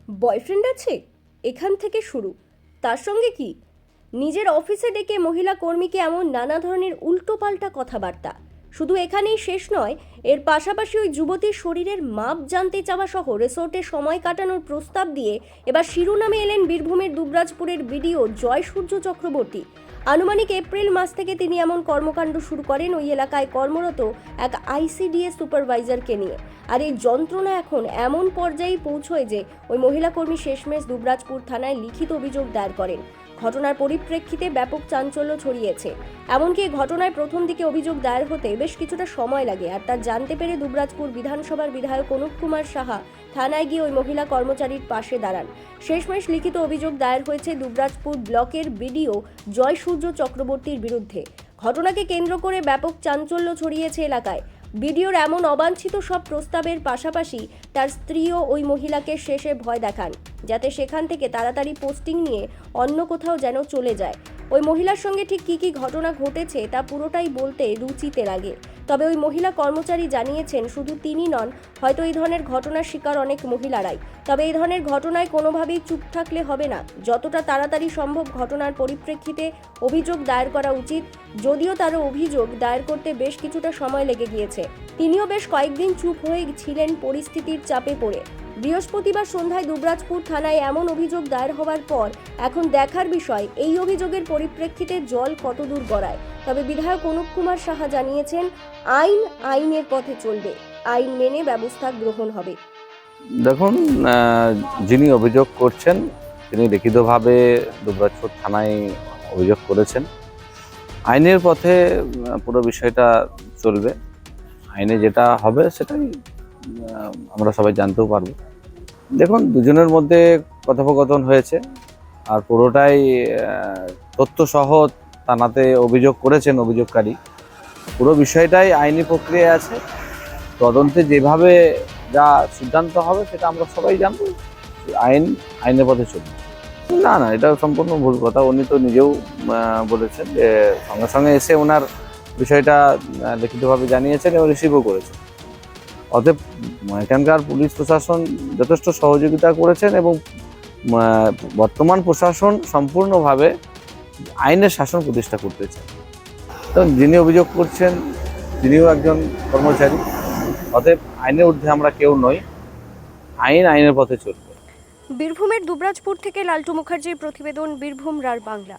Boyfriend আছে, এখান থেকে শুরু। তার সঙ্গে কি নিজের অফিসে ডেকে মহিলা কর্মীকে এমন নানা ধরনের উল্টোপাল্টা কথাবার্তা। শুধু এখানেই শেষ নয়, এর পাশাপাশি ওই যুবতীর শরীরের মাপ জানতে চাওয়া সহ রিসোর্টে সময় কাটানোর প্রস্তাব দিয়ে এবার শিরোনামে এলেন বীরভূমের দুবরাজপুরের বিডিও জয় সূর্য চক্রবর্তী। আনুমানিক এপ্রিল মাস থেকে তিনি এমন কর্মকাণ্ড শুরু করেন ওই এলাকায় কর্মরত এক আইসিডিএস সুপারভাইজারকে নিয়ে। আর এই যন্ত্রণা এখন এমন পর্যায়ে পৌঁছয় যে ওই মহিলা কর্মী শেষমেশ দুবরাজপুর থানায় লিখিত অভিযোগ দায়ের করেন। ঘটনার পরিপ্রেক্ষিতে ব্যাপক চাঞ্চল্য ছড়িয়েছে। এমনকি এই ঘটনায় প্রথম দিকে অভিযোগ দায়ের হতে বেশ কিছুটা সময় লাগে, আর তা জানতে পেরে দুবরাজপুর বিধানসভার বিধায়ক অনুপ কুমার সাহা থানায় গিয়ে ওই মহিলা কর্মচারীর পাশে দাঁড়ান। শেষমেশ লিখিত অভিযোগ দায়ের হয়েছে দুবরাজপুর ব্লকের বিডিও জয় সূর্য চক্রবর্তীর বিরুদ্ধে। ঘটনাকে কেন্দ্র করে ব্যাপক চাঞ্চল্য ছড়িয়েছে এলাকায়। বিডিওর এমন অবাঞ্ছিত সব প্রস্তাবের পাশাপাশি তার স্ত্রীও ওই মহিলাকে শেষে ভয় দেখান, যাতে সেখান থেকে তাড়াতাড়ি পোস্টিং নিয়ে অন্য কোথাও যেন চলে যায়। ওই মহিলার সঙ্গে ঠিক কী কী ঘটনা ঘটেছে তা পুরোটাই বলতে রুচিতে লাগে। তবে ওই মহিলা কর্মচারী জানিয়েছেন, শুধু তিনি নন, হয়তো এই ধরনের ঘটনার শিকার অনেক মহিলারাই। তবে এই ধরনের ঘটনায় কোনোভাবেই চুপ থাকলে হবে না। যতটা তাড়াতাড়ি সম্ভব ঘটনার পরিপ্রেক্ষিতে অভিযোগ দায়ের করা উচিত। যদিও তার অভিযোগ দায়ের করতে বেশ কিছুটা সময় লেগে গিয়েছে, তিনিও বেশ কয়েকদিন চুপ হয়ে ছিলেন পরিস্থিতির চাপে পড়ে। বৃহস্পতিবার সন্ধ্যায় দুবরাজপুর থানায় এমন অভিযোগ দায়ের হওয়ার পর এখন দেখার বিষয় এই অভিযোগের পরিপ্রেক্ষিতে জল কতদূর গড়ায়। তবে বিধায়ক অনুপ কুমার সাহা জানিয়েছেন, আইন আইনের পথে চলবে, আইন মেনে ব্যবস্থা গ্রহণ হবে। দেখুন, যিনি অভিযোগ করছেন তিনি লিখিতভাবে দুবরাজপুর থানায় অভিযোগ করেছেন। আইনের পথে পুরো বিষয়টা চলবে। আইনে যেটা হবে সেটাই আমরা সবাই জানতেও পারবো। দেখুন, দুজনের মধ্যে কথোপকথন হয়েছে, আর পুরোটাই তথ্যসহ থানাতে অভিযোগ করেছেন অভিযোগকারী। পুরো বিষয়টাই আইনি প্রক্রিয়ায় আছে। তদন্তে যেভাবে যা সিদ্ধান্ত হবে সেটা আমরা সবাই জানবো। আইনের পথে চলবে। না না, এটা সম্পূর্ণ ভুল কথা। উনি তো নিজেও বলেছেন যে সঙ্গে সঙ্গে এসে ওনার বিষয়টা লিখিতভাবে জানিয়েছেন এবং রিসিভও করেছেন। অতএব এখানকার পুলিশ প্রশাসন যথেষ্ট সহযোগিতা করেছেন এবং বর্তমান প্রশাসন সম্পূর্ণভাবে আইনের শাসন প্রতিষ্ঠা করতে চায়। তো যিনি অভিযোগ করছেন তিনিও একজন কর্মচারী। অতএব আইনের ঊর্ধ্বে আমরা কেউ নই। আইনের পথে চলবে। বীরভূমের দুবরাজপুর থেকে লালটু মুখার্জির প্রতিবেদন, বীরভূম রার বাংলা।